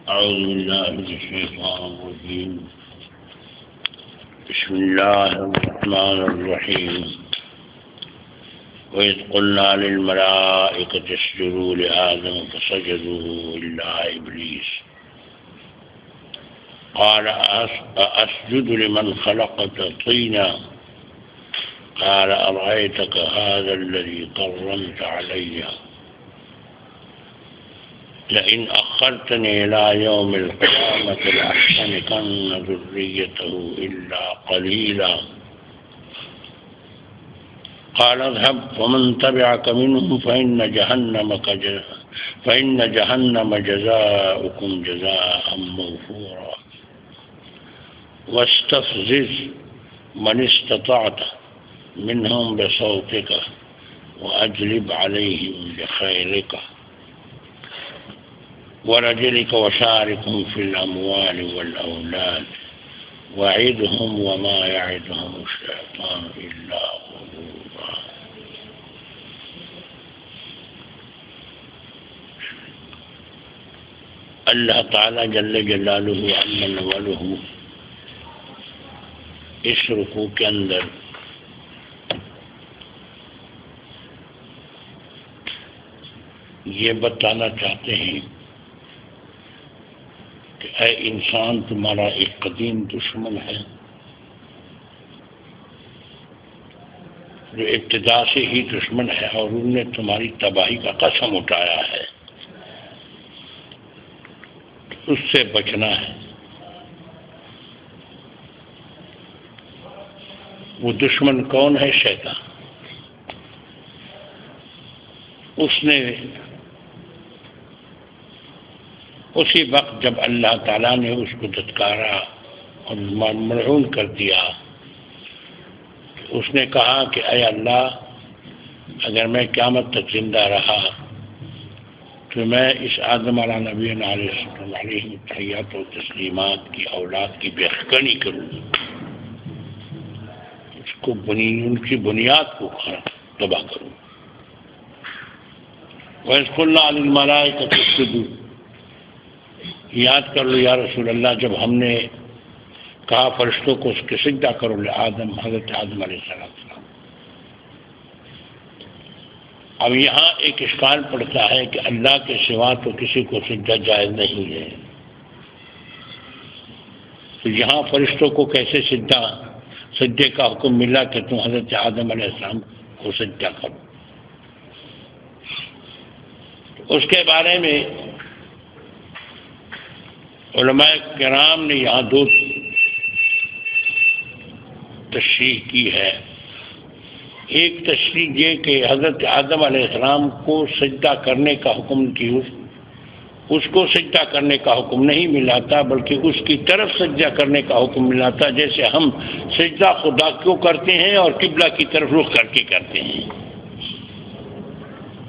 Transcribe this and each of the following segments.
أعوذ بالله من الشيطان الرجيم. بسم الله الرحمن الرحيم. وإذ قلنا للملائكة اسجدوا لآدم فسجدوا إلا إبليس قال أسجد لمن خلقت طينا قال أرأيتك هذا الذي كرمت علي لئن أخرتني إلى يوم القيامة لأحتنكن ذريته إلا قليلا قال اذهب فمن تبعك منهم فإن جهنم جزاؤكم جزاء موفورا واستفزز من استطعت منهم بصوتك وأجلب عليهم بخيلك ورجلك وشاركهم في الأموال والأولاد وعدهم وما يعدهم الشيطان إلا غرورا. اللہ تعالی جل جلالہ عمن ولہ اس رکوع کے اندر یہ بتانا چاہتے ہیں کہ اے انسان تمہارا ایک قدیم دشمن ہے جو ابتدا سے ہی دشمن ہے اور انہوں نے تمہاری تباہی کا قسم اٹھایا ہے، اس سے بچنا ہے۔ وہ دشمن کون ہے؟ شیطان۔ اس نے اسی وقت جب اللہ تعالیٰ نے اس کو دھتکارا اور ملعون کر دیا، اس نے کہا کہ اے اللہ، اگر میں قیامت تک زندہ رہا تو میں اس آدم علیہ نبی علیہ تحیات و تسلیمات کی اولاد کی بےخبری کروں، اس کو ان کی بنیاد کو تباہ کروں۔ وَإِذْ قُلْنَا لِلْمَلَائِكَةِ اسْجُدُوا، یاد کر لو یا رسول اللہ جب ہم نے کہا فرشتوں کو اس کے سجدہ کرو لآدم، حضرت آدم علیہ السلام۔ اب یہاں ایک اشکال پڑتا ہے کہ اللہ کے سوا تو کسی کو سجدہ جائز نہیں ہے، تو یہاں فرشتوں کو کیسے سجدے کا حکم ملا کہ تم حضرت آدم علیہ السلام کو سجدہ کرو؟ اس کے بارے میں علماء کرام نے یہاں دو تشریح کی ہے۔ ایک تشریح یہ کہ حضرت آدم علیہ السلام کو سجدہ کرنے کا حکم کی اس کو سجدہ کرنے کا حکم نہیں ملا تھا، بلکہ اس کی طرف سجدہ کرنے کا حکم ملا تھا، جیسے ہم سجدہ خدا کو کرتے ہیں اور قبلہ کی طرف رخ کر کے کرتے ہیں۔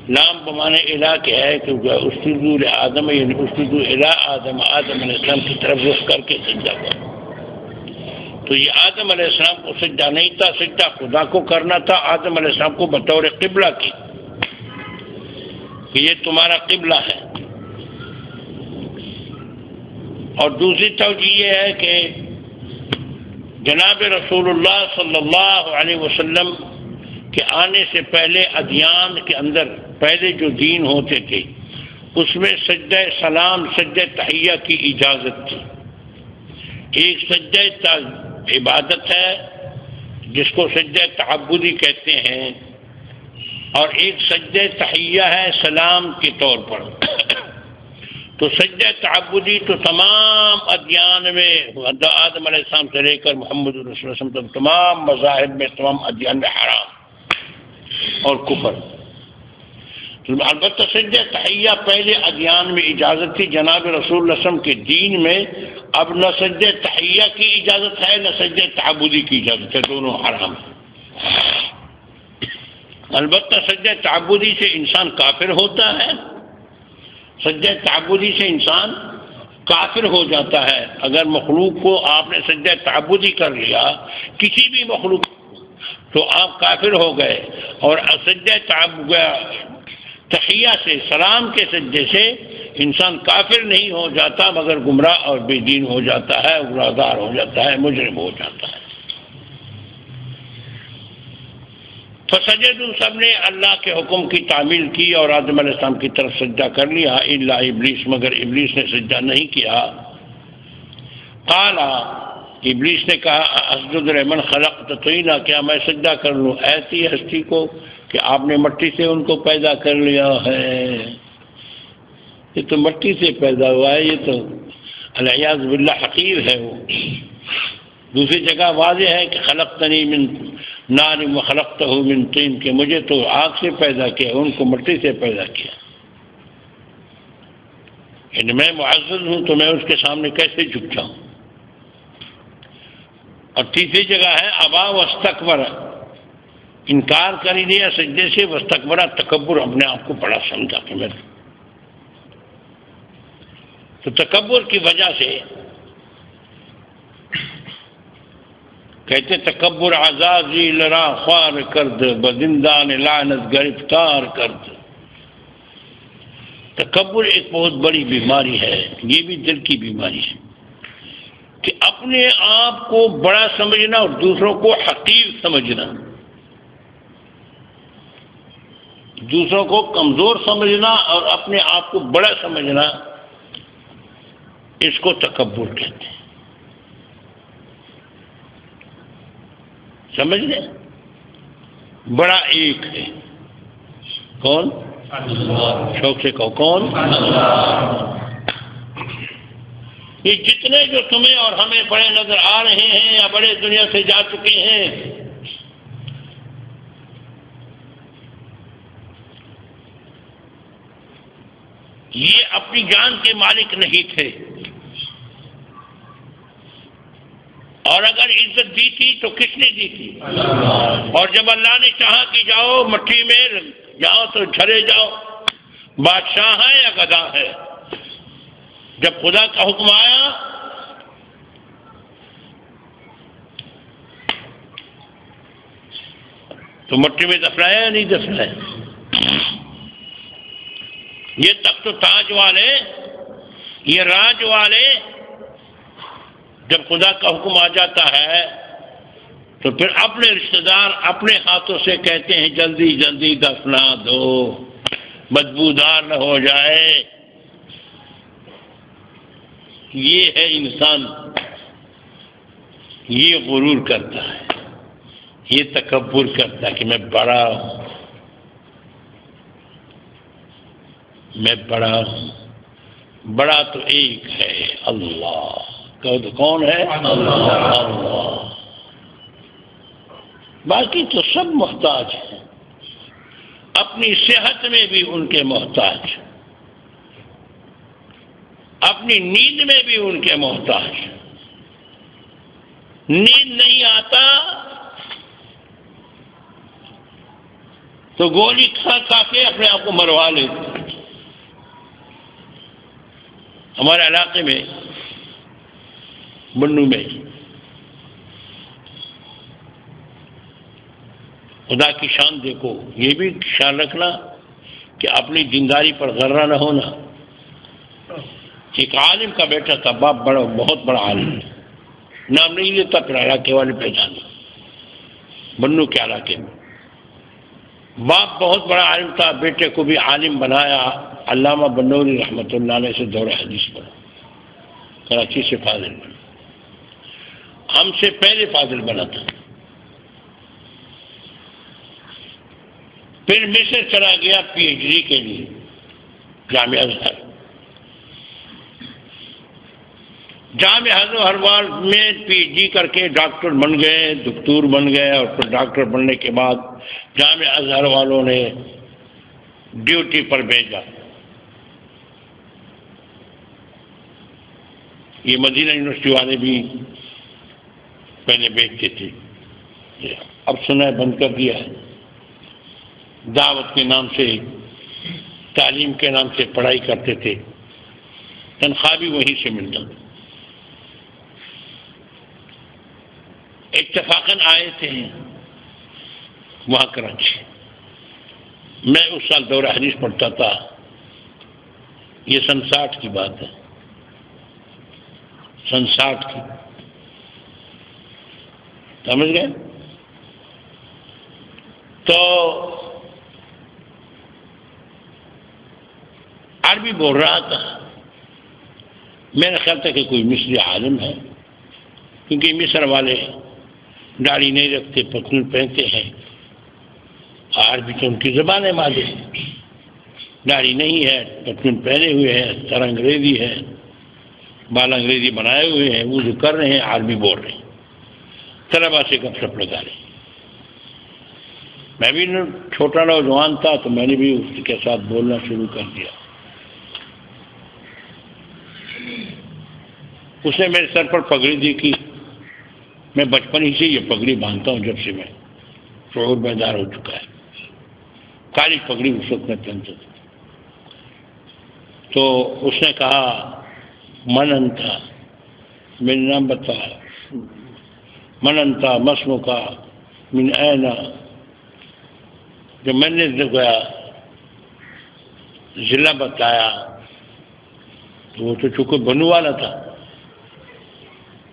لام بمانے الہ کے ہے کہ اسجدوا لآدم، یعنی اسجدوا الی آدم، آدم علیہ السلام کی طرف رخ کر کے سجدہ کرو۔ تو یہ آدم علیہ السلام کو سجدہ نہیں تھا، سجدہ خدا کو کرنا تھا، آدم علیہ السلام کو بطور قبلہ کی کہ یہ تمہارا قبلہ ہے۔ اور دوسری توجہ یہ ہے کہ جناب رسول اللہ صلی اللہ علیہ وسلم کے آنے سے پہلے ادیان کے اندر پہلے جو دین ہوتے تھے اس میں سجدہ سلام، سجدہ تحیہ کی اجازت تھی۔ ایک سجدہ عبادت ہے جس کو سجدہ تعبدی کہتے ہیں، اور ایک سجدہ تحیہ ہے سلام کے طور پر۔ تو سجدہ تعبدی تو تمام ادیان میں آدم علیہ السلام سے لے کر محمد رسول اللہ صلی اللہ علیہ وسلم تمام مذاہب میں، تمام ادیان میں حرام اور کفر۔ البتہ سجدہ تحیہ پہلے ادیان میں اجازت تھی، جناب رسول اللہ صلی اللہ علیہ وسلم کے دین میں اب نہ سجدہ تحیہ کی اجازت ہے نہ سجدہ تعبدی کی اجازت ہے، دونوں حرام ہیں۔ البتہ سجدہ تعبدی سے انسان کافر ہوتا ہے، سجدہ تعبدی سے انسان کافر ہو جاتا ہے۔ اگر مخلوق کو آپ نے سجدہ تعبدی کر لیا، کسی بھی مخلوق، تو آپ کافر ہو گئے۔ اور سجدہ تحیہ سے، سلام کے سجدے سے انسان کافر نہیں ہو جاتا مگر گمراہ اور بے دین ہو جاتا ہے، گناہگار ہو جاتا ہے، مجرم ہو جاتا ہے۔ فسجدوا، سب نے اللہ کے حکم کی تعمیل کی اور آدم علیہ السلام کی طرف سجدہ کر لیا، الا ابلیس، مگر ابلیس نے سجدہ نہیں کیا۔ قال، ابلیس نے کہا، اسجد لمن خلقت طینا، کیا میں سجدہ کر لوں ایسی ہستی کو کہ آپ نے مٹی سے ان کو پیدا کر لیا ہے؟ یہ تو مٹی سے پیدا ہوا ہے، یہ تو العیاذ باللہ حقیر ہے وہ۔ دوسری جگہ واضح ہے کہ خلقتنی من نار وخلقتہ من طین، کہ مجھے تو آگ سے پیدا کیا، ان کو مٹی سے پیدا کیا۔ یعنی میں معزز ہوں تو میں اس کے سامنے کیسے جھک جاؤں؟ اور تیسری جگہ ہے ابا واستکبر، انکار کر ہی دیا سجدے سے، واستکبر، تکبر، اپنے آپ کو بڑا سمجھا کہ میں تو تکبر کی وجہ سے کہتے تکبر عزازی لرا خوار کرد، بزندان لعنت گرفتار کرد۔ تکبر ایک بہت بڑی بیماری ہے، یہ بھی دل کی بیماری ہے کہ اپنے آپ کو بڑا سمجھنا اور دوسروں کو حقیر سمجھنا، دوسروں کو کمزور سمجھنا اور اپنے آپ کو بڑا سمجھنا، اس کو تکبر کہتے ہیں۔ سمجھ لیں؟ بڑا ایک ہے، کون؟ شوق سے کہو، کون؟ یہ جتنے جو تمہیں اور ہمیں بڑے نظر آ رہے ہیں یا بڑے دنیا سے جا چکے ہیں، یہ اپنی جان کے مالک نہیں تھے، اور اگر عزت دی تھی تو کس نے دی تھی؟ اور جب اللہ نے چاہا کہ جاؤ مٹی میں جاؤ تو چلے جاؤ، بادشاہ ہے یا گدھا ہے؟ جب خدا کا حکم آیا تو مٹی میں دفنایا یا نہیں دفنایا؟ یہ تخت و تاج والے، یہ راج والے، جب خدا کا حکم آ جاتا ہے تو پھر اپنے رشتہ دار اپنے ہاتھوں سے کہتے ہیں جلدی جلدی دفنا دو، بدبودار نہ ہو جائے۔ یہ ہے انسان، یہ غرور کرتا ہے، یہ تکبر کرتا ہے کہ میں بڑا ہوں، میں بڑا ہوں۔ بڑا تو ایک ہے، اللہ۔ کہو تو کون ہے؟ اللہ۔ باقی تو سب محتاج ہیں، اپنی صحت میں بھی ان کے محتاج، اپنی نیند میں بھی ان کے محتاج۔ نیند نہیں آتا تو گولی کھا کھا کے اپنے آپ کو مروا لیتے۔ ہمارے علاقے میں بنو میں خدا کی شان دیکھو، یہ بھی خیال رکھنا کہ اپنی دینداری پر غرہ نہ ہونا۔ ایک عالم کا بیٹا تھا، باپ بڑا بہت بڑا عالم، نام نہیں لیتا، پھر علاقے والے پہچانے، بنو کے علاقے میں باپ بہت بڑا عالم تھا، بیٹے کو بھی عالم بنایا۔ علامہ بنوری رحمۃ اللہ علیہ سے دور حدیث پڑھا، کراچی سے فاضل بنا، ہم سے پہلے فاضل بنا تھا۔ پھر مصر چلا گیا پی ایچ ڈی کے لیے، جامعہ ازہر۔ جامعہ ازہر میں پی ایچ ڈی کر کے ڈاکٹر بن گئے، دکتور بن گئے، اور پھر ڈاکٹر بننے کے بعد جامعہ ازہر والوں نے ڈیوٹی پر بھیجا۔ یہ مدینہ یونیورسٹی والے بھی پہلے بھیجتے تھے، اب سنا بند کر دیا ہے۔ دعوت کے نام سے، تعلیم کے نام سے پڑھائی کرتے تھے، تنخواہ بھی وہیں سے ملتا۔ اتفاقاً آئے تھے وہاں کراچی، میں اس سال دورہ حدیث پڑھتا تھا، یہ سن 60 کی بات ہے، سن 60 کی، سمجھ گئے؟ تو عربی بول رہا تھا، میرا خیال تھا کہ کوئی مصری عالم ہے، کیونکہ مصر والے داڑھی نہیں رکھتے، پتلون پہنتے ہیں، عربی تو ان کی زبان ہے مادری، داڑھی نہیں ہے، پتلون پہنے ہوئے ہیں، سر انگریزی ہے، بال انگریزی بنائے ہوئے ہیں، وہ جو کر رہے ہیں عربی بول رہے ہیں، طلبا سے گپ شپ لگا رہے ہیں۔ میں بھی چھوٹا نوجوان تھا تو میں نے بھی اس کے ساتھ بولنا شروع کر دیا۔ اس نے میرے سر پر پگڑی دیکھی، میں بچپن ہی سے یہ پگڑی باندھتا ہوں جب سے میں شعور بیدار ہو چکا ہے، کالی پگڑی اس وقت میں پہنتا تھا۔ تو اس نے کہا من انتا، میرا نام بتا، من انتا مسمو کا من اینا۔ جب میں نے گیا ضلع بتایا تو وہ تو چونکہ بنو والا تھا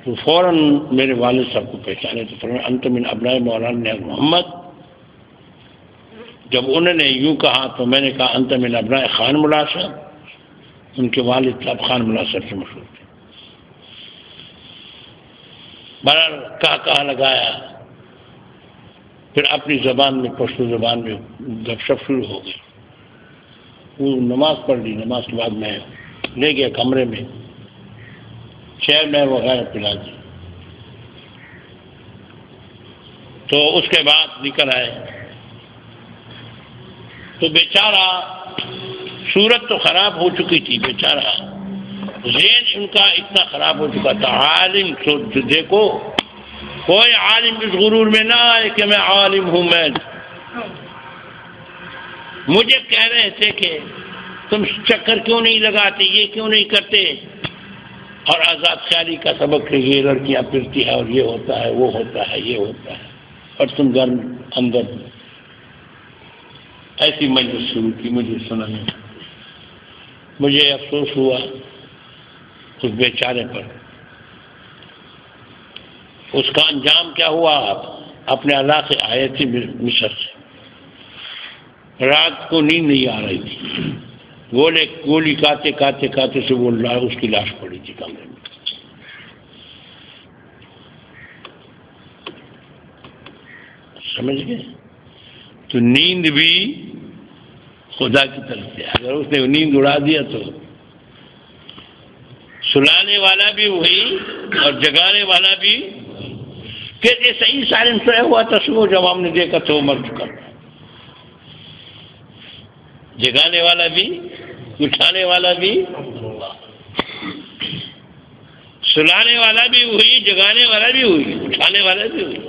تو فوراً میرے والد صاحب کو پہچانے تو فرمایا انت من ابناء مولانا محمد۔ جب انہوں نے یوں کہا تو میں نے کہا انت من ابناء خان ملا صاحب، ان کے والد صاحب خان ملا صاحب سے مشہور تھے۔ بہرحال کہا لگایا، پھر اپنی زبان میں پشتو زبان میں گپ شپ شروع ہو گئی۔ وہ نماز پڑھ لی، نماز کے بعد میں لے گیا کمرے میں، شہر میں وغیرہ پلا دی، تو اس کے بعد نکل آئے تو بیچارہ صورت تو خراب ہو چکی تھی، بیچارہ ذہن ان کا اتنا خراب ہو چکا تھا۔ عالم جو دیکھو، کوئی عالم اس غرور میں نہ آئے کہ میں عالم ہوں۔ میں مجھے کہہ رہے تھے کہ تم چکر کیوں نہیں لگاتے، یہ کیوں نہیں کرتے، اور آزاد خیالی کا سبق ہے، یہ لڑکیاں پھرتی ہے اور یہ ہوتا ہے، وہ ہوتا ہے، یہ ہوتا ہے، اور تم گھر اندر ایسی مجلس شروع کی۔ مجھے سننے مجھے افسوس ہوا اس بیچارے پر۔ اس کا انجام کیا ہوا؟ اپنے علاقے آئے تھے مصر سے، رات کو نیند نہیں آ رہی تھی، گولی کاتے سے وہ اس کی لاش پڑی تھی کمرے میں۔ سمجھ گئے؟ تو نیند بھی خدا کی طرف سے، اگر اس نے نیند اڑا دیا تو سلانے والا بھی وہی اور جگانے والا بھی، کہ جیسے ہی سائلنٹ سویا ہوا تھا، صبح جب ہم نے دیکھا تو وہ مر چکا تھا۔ جگانے والا بھی، اٹھانے والا بھی، سلانے والا بھی وہی، جگانے والا بھی وہی، اٹھانے والا بھی وہی،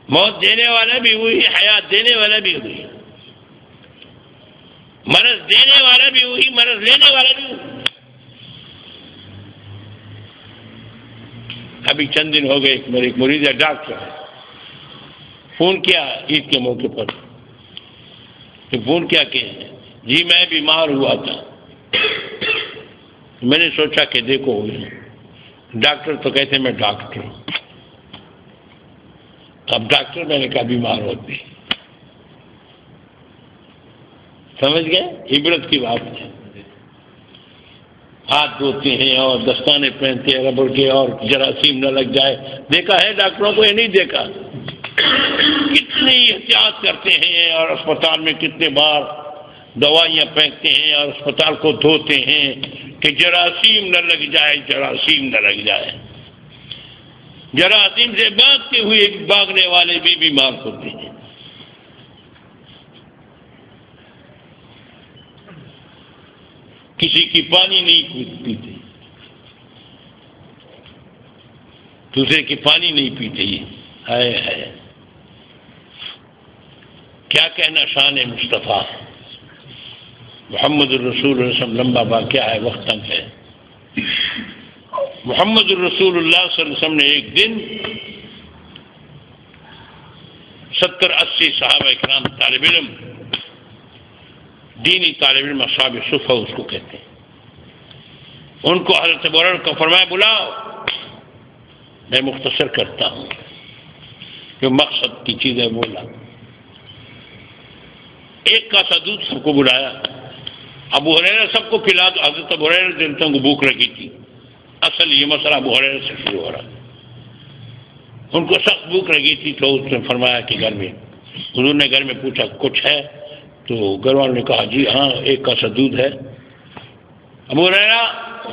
موت دینے والا بھی وہی، حیات دینے والا بھی وہی، مرض دینے والا بھی وہی، مرض لینے والا بھی وہی۔ ابھی چند دن ہو گئے، میرے ایک مرید ہے ڈاکٹر، فون کیا عید کے موقع پر، تو فون کیا کہ جی میں بیمار ہوا تھا۔ میں نے سوچا کہ دیکھو ڈاکٹر تو کہتے میں ڈاکٹر ہوں، اب ڈاکٹر میں نے کہا بیمار ہوتے، سمجھ گئے؟ عبرت کی بات ہے۔ ہاتھ دھوتے ہیں اور دستانے پہنتے ہیں ربڑ کے اور جراثیم نہ لگ جائے، دیکھا ہے ڈاکٹروں کو؟ یہ نہیں دیکھا؟ کتنی احتیاط کرتے ہیں اور اسپتال میں کتنے بار دوائیاں پھینکتے ہیں اور اسپتال کو دھوتے ہیں کہ جراثیم نہ لگ جائے، جراثیم نہ لگ جائے۔ جراثیم سے بھاگتے ہوئے بھاگنے والے بھی بیمار ہوتے ہیں۔ کسی کی پانی نہیں پیتے، دوسرے کی پانی نہیں پیتے، ہے کیا کہنا شان مصطفیٰ محمد الرسول اللہ صلی اللہ علیہ وسلم۔ لمبا واقعہ ہے، وقت تنگ ہے۔ محمد الرسول اللہ صلی اللہ علیہ وسلم نے ایک دن 70-80 صحابہ اکرام طالب علم دینی طالب علم اصحاب صفہ اس کو کہتے ہیں. ان کو حضرت ابو ہریرہ کو فرمایا بلاؤ. میں مختصر کرتا ہوں، جو مقصد کی چیز ہے وہ لا. ایک کاسا دودھ سب کو بلایا. ابو ہریرہ سب کو پلا دو. حضرت ابو ہریرہ جنتوں کو بھوک لگی تھی. اصل یہ مسئلہ ابو ہریرہ سے شروع ہو رہا. ان کو سخت بھوک لگی تھی تو اس نے فرمایا کہ گھر میں، حضور نے گھر میں پوچھا کچھ ہے؟ تو گھر والوں نے کہا جی ہاں ایک کاسا دودھ ہے. ابو ہریرہ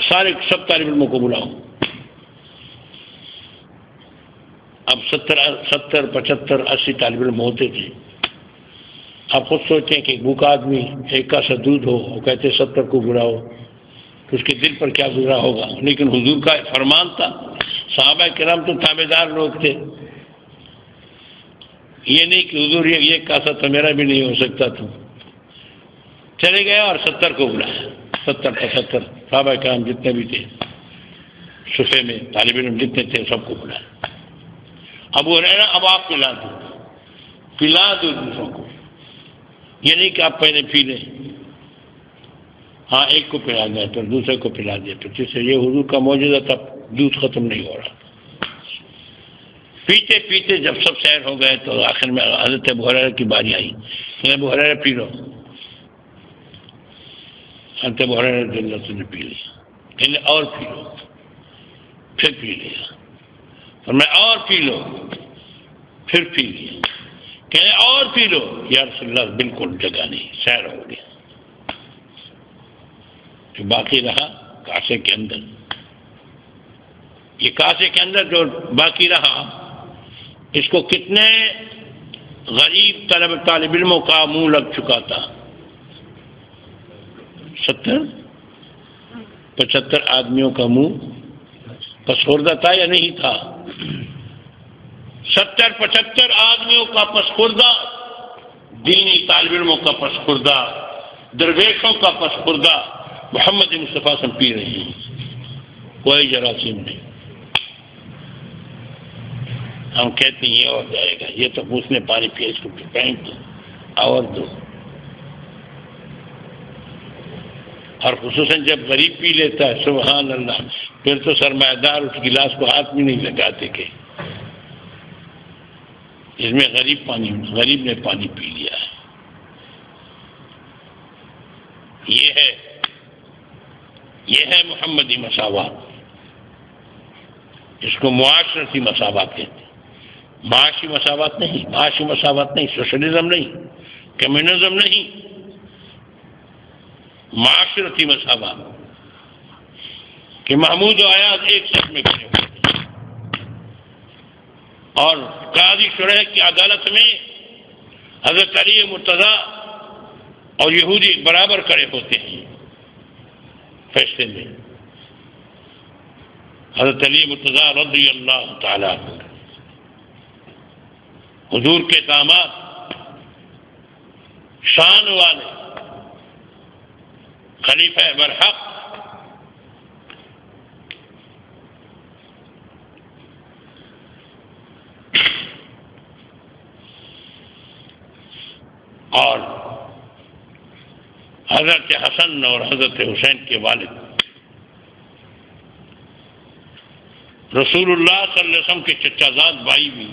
سارے سب طالب علموں کو بلاؤ. اب 70 75 80 طالب علم ہوتے تھے. آپ خود سوچتے ہیں کہ ایک بھوکا آدمی ایک کاسا دودھ ہو وہ کہتے 70 کو بلاؤ تو اس کے دل پر کیا گزرا ہوگا. لیکن حضور کا فرمان تھا. صحابہ کرام تو تابع دار لوگ تھے. یہ نہیں کہ حضور یہ کاسا تو میرا بھی نہیں ہو سکتا تھا. چلے گئے اور 70 کو بلایا. 70 75 صحابہ کرام جتنے بھی تھے صفے میں طالب علم جتنے تھے سب کو بلایا. ابو ہریرہ اب آپ پلا دو دوسروں کو. یہ نہیں کہ آپ پہلے پی لیں. ہاں ایک کو پلا دیا پھر دوسرے کو پلا دیا پھر تیسرے. یہ حضور کا معجزہ تھا. دودھ ختم نہیں ہو رہا. پیتے پیتے جب سب سیر ہو گئے تو آخر میں حضرت ابو ہریرہ کی باری آئی. ابو ہریرہ پی لو. حضرت ابو ہریرہ رضی اللہ عنہ نے پی لیا. کہنے اور پی لو. پھر پی لیا. اور میں اور پی لو. پھر پی لیا. کہنے اور پی لو. یا رسول اللہ بالکل جگہ نہیں. سیر ہو گیا. جو باقی رہا کاسے کے اندر، یہ کاسے کے اندر جو باقی رہا اس کو کتنے غریب طالب علموں کا منہ لگ چکا تھا. 70 75 آدمیوں کا منہ پسخوردہ تھا یا نہیں تھا؟ 70 75 آدمیوں کا پسخوردہ، دینی طالب علموں کا پسخوردہ، درویشوں کا پسخوردہ محمد مصطفیٰ سے پی رہی ہیں. کوئی جراثیم نہیں. ہم کہتے ہیں یہ اور جائے گا. یہ تو اس نے پانی پیا اس کو پینٹ دو اور دو. اور خصوصاً جب غریب پی لیتا ہے سبحان اللہ پھر تو سرمایہ دار اس گلاس کو ہاتھ بھی نہیں لگاتے کہ اس میں غریب نے پانی پی لیا ہے. یہ ہے محمدی مساوات. اس کو معاشرتی مساوات کہتے ہیں. معاشی مساوات نہیں، سوشلزم نہیں، کمیونزم نہیں، معاشرتی مساوات کہ محمود و ایاز ایک ساتھ میں کھڑے ہوتے ہیں اور قاضی شرح کی عدالت میں حضرت علی مرتضیٰ اور یہودی برابر کھڑے ہوتے ہیں. فیصلے میں حضرت علی مرتضیٰ رضی اللہ تعالی عنہ حضور کے داماد، شان والے، خلیفہ برحق، اور حضرت حسن اور حضرت حسین کے والد رسول اللہ صلی اللہ علیہ وسلم کے چچا زاد بھائی بھی،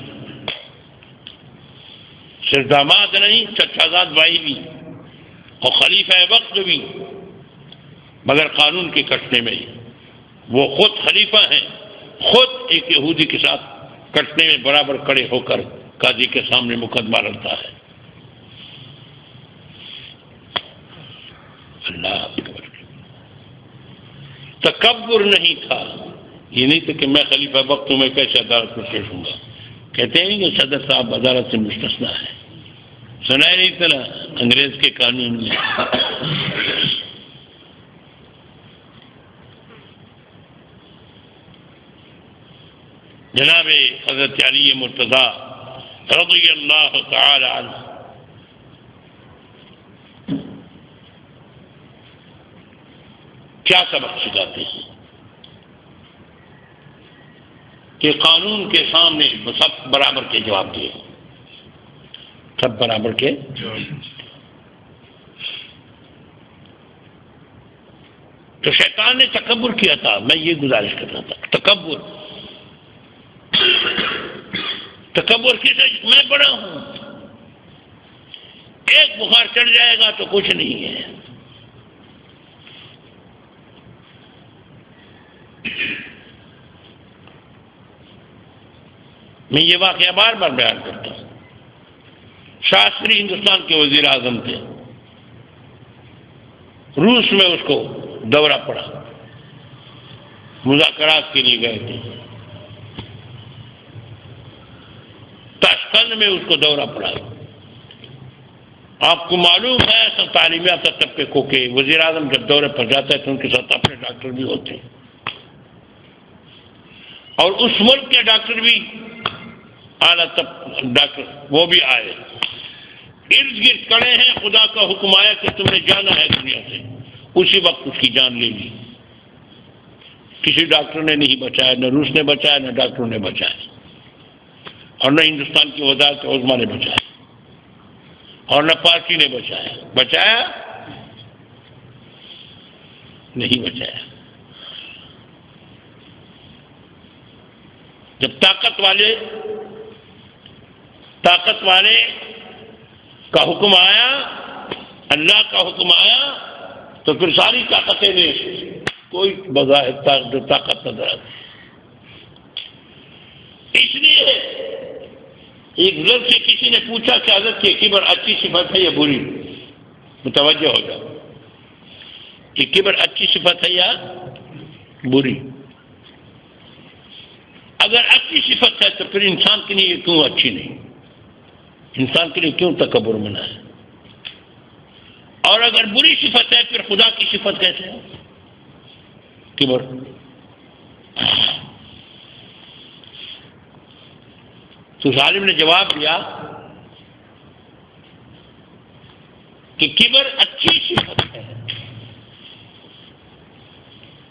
صرف داماد نہیں چچا زاد بھائی بھی اور خلیفہ وقت بھی، مگر قانون کے کٹنے میں وہ خود خلیفہ ہیں، خود ایک یہودی کے ساتھ کٹنے میں برابر کھڑے ہو کر قاضی کے سامنے مقدمہ لڑتا ہے. اللہ اکبر. تکبر نہیں تھا. یہ نہیں تھا کہ میں خلیفہ وقت ہوں میں کیسے عدالت میں پیش ہوں گا. کہتے ہیں کہ صدر صاحب عدالت سے مستثنا ہے. سنا ہی نہیں تھا انگریز کے قانون میں. جناب حضرت علی مرتضیٰ رضی اللہ تعالی عنہ کیا سبق سکھاتے ہیں کہ قانون کے سامنے سب برابر کے جواب دیے. سب برابر کے. تو شیطان نے تکبر کیا تھا. میں یہ گزارش کر رہا تھا، تکبر کی میں بڑا ہوں، ایک بخار چڑھ جائے گا تو کچھ نہیں ہے. میں یہ واقعہ بار بار بیان کرتا ہوں. شاستری ہندوستان کے وزیر اعظم تھے، روس میں اس کو دورہ پڑا، مذاکرات کے لیے گئے تھے. تاشکند میں اس کو دورہ پڑا. آپ کو معلوم ہے سب تعلیم یافتہ طبقے کو کہ وزیر اعظم جب دورے پر جاتا ہے تو ان کے ساتھ اپنے ڈاکٹر بھی ہوتے ہیں، اور اس ملک کے ڈاکٹر بھی اعلیٰ ڈاکٹر وہ بھی آئے، ارد گرد کھڑے ہیں. خدا کا حکم آیا کہ تم نے جانا ہے دنیا سے، اسی وقت اس کی جان لے لی. کسی ڈاکٹر نے نہیں بچایا، نہ روس نے بچایا، نہ ڈاکٹروں نے بچایا، اور نہ ہندوستان کی وزارت عظمیٰ نے بچایا، اور نہ پارٹی نے بچایا. بچایا نہیں بچایا. جب طاقت والے کا حکم آیا، اللہ کا حکم آیا، تو پھر ساری طاقتیں نے کوئی بظاہر جو طاقت نظر آتی. اس لیے ایک لفظ سے کسی نے پوچھا کہ حضرت کہ کبر اچھی صفت ہے یا بری؟ متوجہ ہو جاؤ کہ کبر اچھی صفت ہے یا بری. اگر اچھی صفت ہے تو پھر انسان کے لیے کیوں اچھی نہیں؟ انسان کے لیے کیوں تکبر منع ہے؟ اور اگر بری صفت ہے پھر خدا کی صفت کیسے ہے کبر؟ تو ظالم نے جواب دیا کہ کبر اچھی صفت ہے،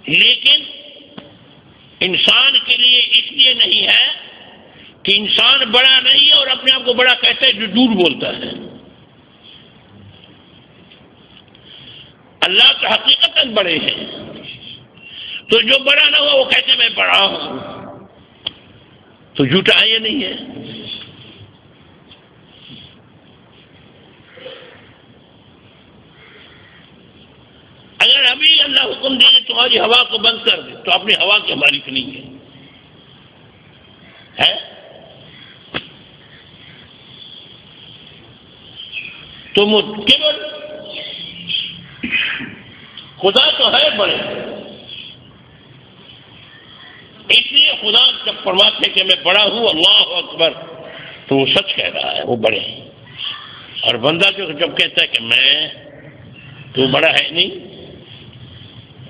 لیکن انسان کے لیے اس لیے نہیں ہے کہ انسان بڑا نہیں ہے اور اپنے آپ کو بڑا کہتا ہے جو جھوٹ بولتا ہے. اللہ تو حقیقتاً بڑے ہیں، تو جو بڑا نہ ہو وہ کہتے میں بڑا ہوں، تو جھوٹا ہے یا نہیں ہے؟ اگر ابھی اللہ حکم دے تمہاری ہوا کو بند کر دے تو اپنی ہوا کے مالک نہیں ہے. تو کیول خدا تو ہے بڑے، اس لیے خدا جب فرماتے کہ میں بڑا ہوں اللہ اکبر تو وہ سچ کہہ رہا ہے، وہ بڑے ہیں. اور بندہ جو جب کہتا ہے کہ میں تو بڑا ہے نہیں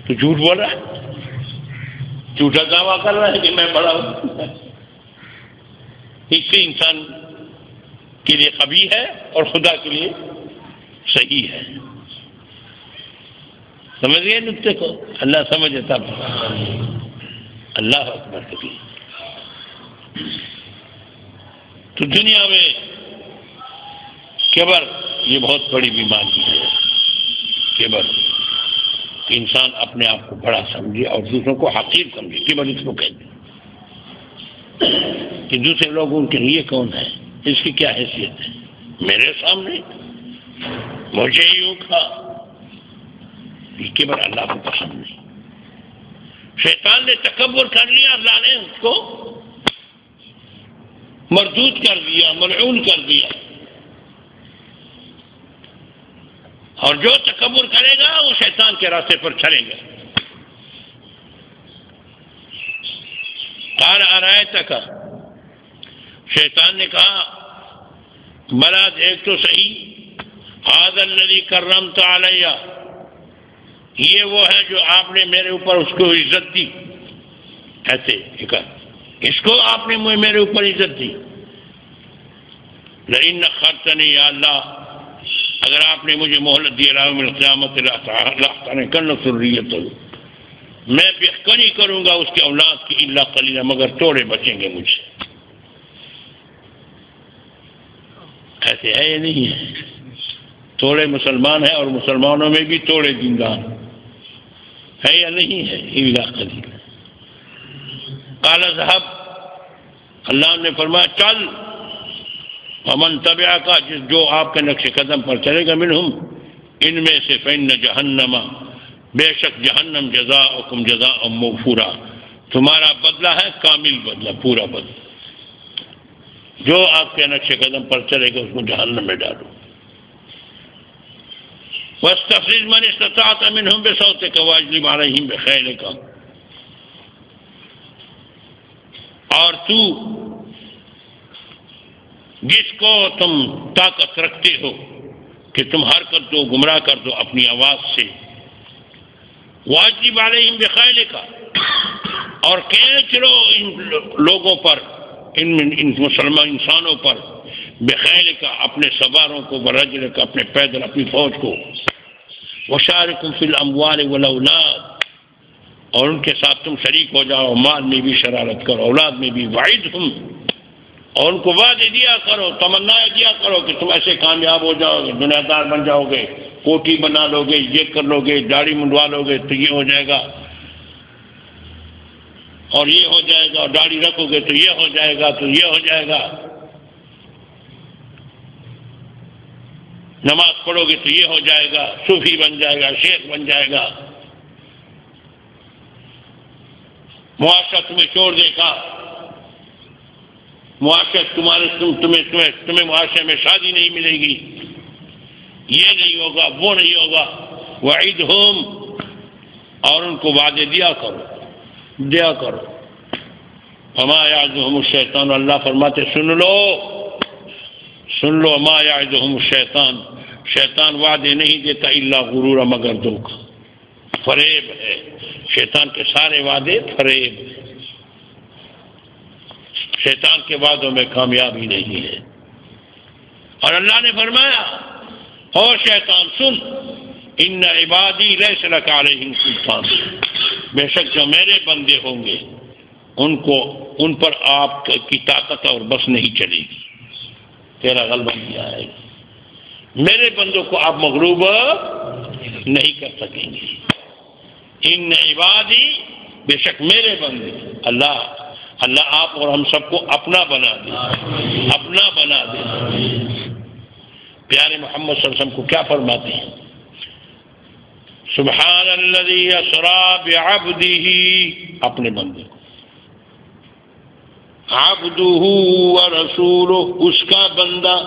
تو جھوٹ بول رہا ہے، جھوٹا دعویٰ کر رہا ہے کہ میں بڑا ہوں. اس سے انسان کے لیے قبیح ہے اور خدا کے لیے صحیح ہے. سمجھ گئے نقطے کو؟ اللہ سمجھے تب. اللہ اکبر کبھی. تو دنیا میں کبر یہ بہت بڑی بیماری ہے. کبر کہ انسان اپنے آپ کو بڑا سمجھے اور دوسروں کو حقیر سمجھے. کبر اس کو کہتے ہیں کہ دوسرے لوگ ان کے لیے کون ہے، اس کی کیا حیثیت ہے، میرے سامنے مجھے یوں کھا. یہ کبر اللہ کو پسند نہیں. شیطان نے تکبر کر لیا، اللہ نے اس کو مردود کر دیا، ملعون کر دیا. اور جو تکبر کرے گا وہ شیطان کے راستے پر چلیں گے. قال ارایتک، شیطان نے کہا بلا دیکھ تو صحیح، ھذا الذی کرمت علیہ، یہ وہ ہے جو آپ نے میرے اوپر اس کو عزت دی. ایسے اس کو آپ نے میرے اوپر عزت دی. لئن اخرتنی، یا اللہ اگر آپ نے مجھے مہلت دی الی یوم القیامت لاحتنکن ذریتہ، میں بہتری کروں گا اس کے اولاد کی، الا قلیلا، مگر توڑے بچیں گے مجھ سے. ایسے ہے یا نہیں ہے؟ توڑے مسلمان ہیں اور مسلمانوں میں بھی توڑے دیندار ہے یا نہیں ہے؟ الا قلیلا۔ قال اذهب، اللہ نے فرمایا چل، ومن تبعک، جو آپ کے نقش قدم پر چلے گا، منہم، ان میں سے، فإن جہنم، بے شک جہنم، جزاؤکم جزاء موفورا، تمہارا بدلہ ہے کامل بدلہ، پورا بدلہ۔ جو آپ کے نقش قدم پر چلے گا اس کو جہنم میں ڈالو۔ واستفزز من استطعت منهم بصوتك واجلب عليهم بخيلك، اور تو جس کو تم طاقت رکھتے ہو کہ تم حرکت دو، گمراہ کر دو اپنی آواز سے، واجلب علیہم بخیلک، اور کھینچ لو ان لوگوں پر، ان مسلمان انسانوں پر، بخیلک، اپنے سواروں کو، برجلک، اپنے پیدل، اپنی فوج کو، وشارکم فی الاموال والاولاد، اور ان کے ساتھ تم شریک ہو جاؤ، مال میں بھی شرارت کرو، اولاد میں بھی، وعدہم، اور ان کو وعدے دیا کرو، تمنائیں دیا کرو کہ تم ایسے کامیاب ہو جاؤ گے، دنیا دار بن جاؤ گے، کوٹھی بنا لو گے، یہ کر لو گے، داڑھی منڈوا لو گے تو یہ ہو جائے گا، اور یہ ہو جائے گا، اور داڑھی رکھو گے تو یہ ہو جائے گا، تو یہ ہو جائے گا، نماز پڑھو گے تو یہ ہو جائے گا، صوفی بن جائے گا، شیخ بن جائے گا، معاشرہ تمہیں چھوڑ دے گا، معاشرہ تمہیں معاشرے میں شادی نہیں ملے گی، یہ نہیں ہوگا، وہ نہیں ہوگا، وعدہم، اور ان کو وعدے دیا کرو، وما یعدہم الشیطان، اللہ فرماتے سن لو، ما یعدہم الشیطان، شیطان وعدے نہیں دیتا الا غرورا، مگر دھوکا، فریب ہے، شیطان کے سارے وعدے فریب ہیں، شیطان کے وعدوں میں کامیابی نہیں ہے۔ اور اللہ نے فرمایا او شیطان سن، ان عبادی لیس لک علیہم سلطان، بے شک جو میرے بندے ہوں گے ان پر آپ کی طاقت اور بس نہیں چلے گی، تیرا غلبہ نہیں آئے گا، میرے بندوں کو آپ مغلوب نہیں کر سکیں گے۔ ان عبادی، بے شک میرے بندے، اللہ آپ اور ہم سب کو اپنا بنا دے۔ پیارے محمد صلی اللہ علیہ وسلم کو کیا فرماتے ہیں؟ سبحان الذی اسری بعبدہ، اپنے بندے کو، عبدہ ورسولہ، اس کا بندہ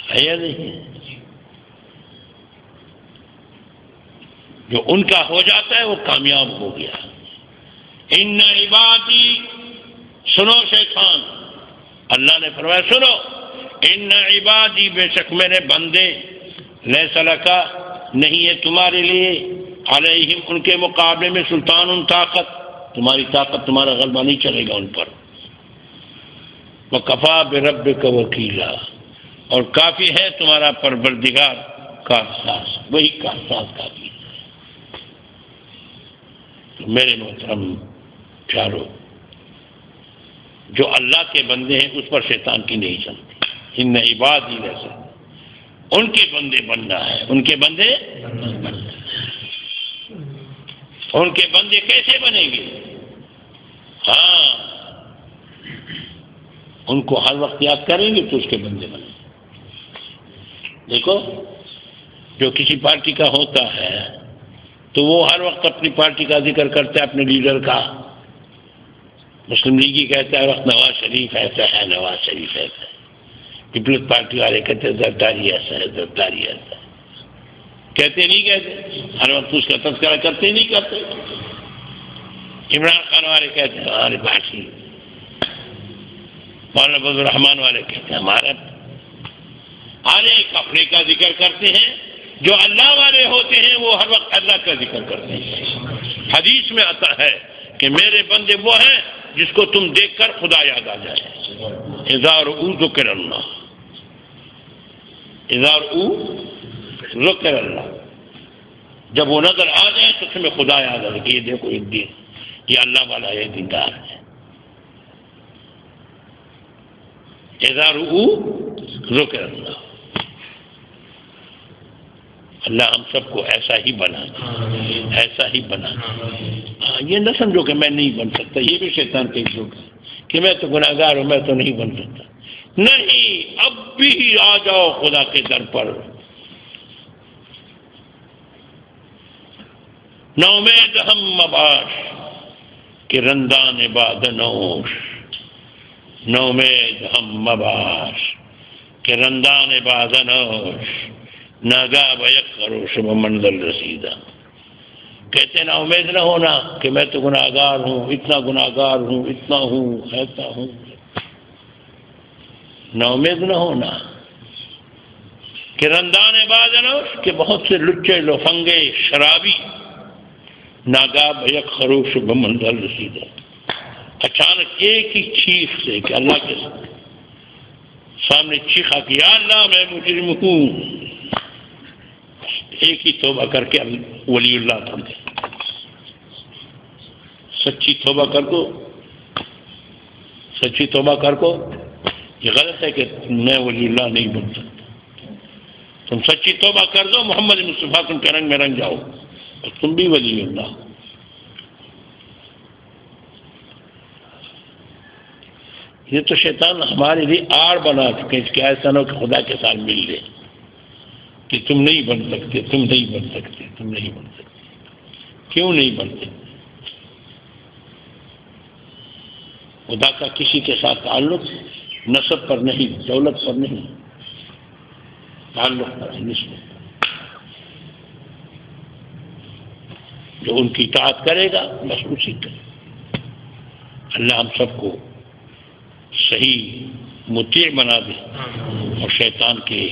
ہے یا نہیں؟ جو ان کا ہو جاتا ہے وہ کامیاب ہو گیا۔ ان عبادی، سنو شیطان، اللہ نے فرمایا سنو، ان عبادی، بے شک میرے بندے، لیس لک، نہیں ہے تمہارے لیے، علیہم، ان کے مقابلے میں، سلطان، طاقت، تمہاری طاقت، تمہارا غلبہ نہیں چلے گا ان پر، وکفی بربک وکیلا، اور کافی ہے تمہارا پروردگار کارساز، وہی کارساز کافی ہے۔ تو میرے محترم پیارو، جو اللہ کے بندے ہیں اس پر شیطان کی نہیں چلتی، ان عبادی لیس، ان کے بندے بننا ہے، ان کے بندے کیسے بنیں گے؟ ہاں، ان کو ہر وقت یاد کریں گے تو اس کے بندے بنیں گے۔ دیکھو، جو کسی پارٹی کا ہوتا ہے تو وہ ہر وقت اپنی پارٹی کا ذکر کرتا ہے، اپنے لیڈر کا، مسلم لیگی کہتا ہے وقت نواز شریف ایسا ہے، نواز شریف ایسا ہے، پیپلز پارٹی والے کہتے ہیں زرداری ایسا ہے، زرداری ایسا ہے، کہتے نہیں کہتے، ہر وقت اس کا تذکرہ کرتے نہیں کرتے۔ عمران خان والے کہتے ہیں ہمارے بھاشی، مولانا فضل الرحمان والے کہتے ہیں ہمارا، ہر ایک اپنے کا ذکر کرتے ہیں۔ جو اللہ والے ہوتے ہیں وہ ہر وقت اللہ کا ذکر کرتے ہیں۔ حدیث میں آتا ہے کہ میرے بندے وہ ہیں جس کو تم دیکھ کر خدا یاد آ جائے، اذا رؤوا ذکر اللہ، اذا رؤوا ذکر اللہ، جب وہ نظر آ جائے تو تمہیں خدا یاد آ جائے کہ یہ دیکھو ایک دن یہ اللہ والا ہے، دیندار ہے۔ اذا رؤوا ذکر اللہ، اللہ ہم سب کو ایسا ہی بنا ایسا ہی بنا. یہ نہ سمجھو کہ میں نہیں بن سکتا، یہ بھی شیطان کے لوگ کہ میں تو گناہ گار ہوں، میں تو نہیں بن سکتا. نہیں، اب بھی آ جاؤ خدا کے در پر. نومید ہم مباش کہ رندان بادنوش، نومید ہم مباش کہ رندان بادنوش، ناگاہ بیک خروش بمنزل رسیدہ. کہتے ہیں نا امید نہ ہونا کہ میں تو گناہ گار ہوں، اتنا گناہ گار ہوں، اتنا ہوں، ایسا ہوں. نا امید نہ ہونا کہ رندان بادنوش کہ بہت سے لچے لفنگے شرابی ناگاہ بیک خروش بمنزل رسیدہ. اچانک ایک ہی چیخ سے کہ اللہ کے سامنے چیخا کہ یا اللہ میں مجرم ہوں، ایک ہی توبہ کر کے ولی اللہ بن گئے. سچی توبہ کر کو، سچی توبہ کر کو. یہ غلط ہے کہ میں ولی اللہ نہیں بن سکتا. تم سچی توبہ کر دو، محمد مصطفیٰ تم کے رنگ میں رنگ جاؤ اور تم بھی ولی اللہ. یہ تو شیطان ہمارے لیے آڑ بنا چکے اس کے ایسا نہ ہو کہ خدا کے ساتھ مل لے کہ تم نہیں بن سکتے، تم نہیں بن سکتے، تم نہیں بن سکتے. کیوں نہیں بنتے؟ خدا کا کسی کے ساتھ تعلق نسب پر نہیں، دولت پر نہیں، تعلق پر نسبت پر. جو ان کی اطاعت کرے گا بس اسی کا. اللہ ہم سب کو صحیح مطیع بنا دے اور شیطان کے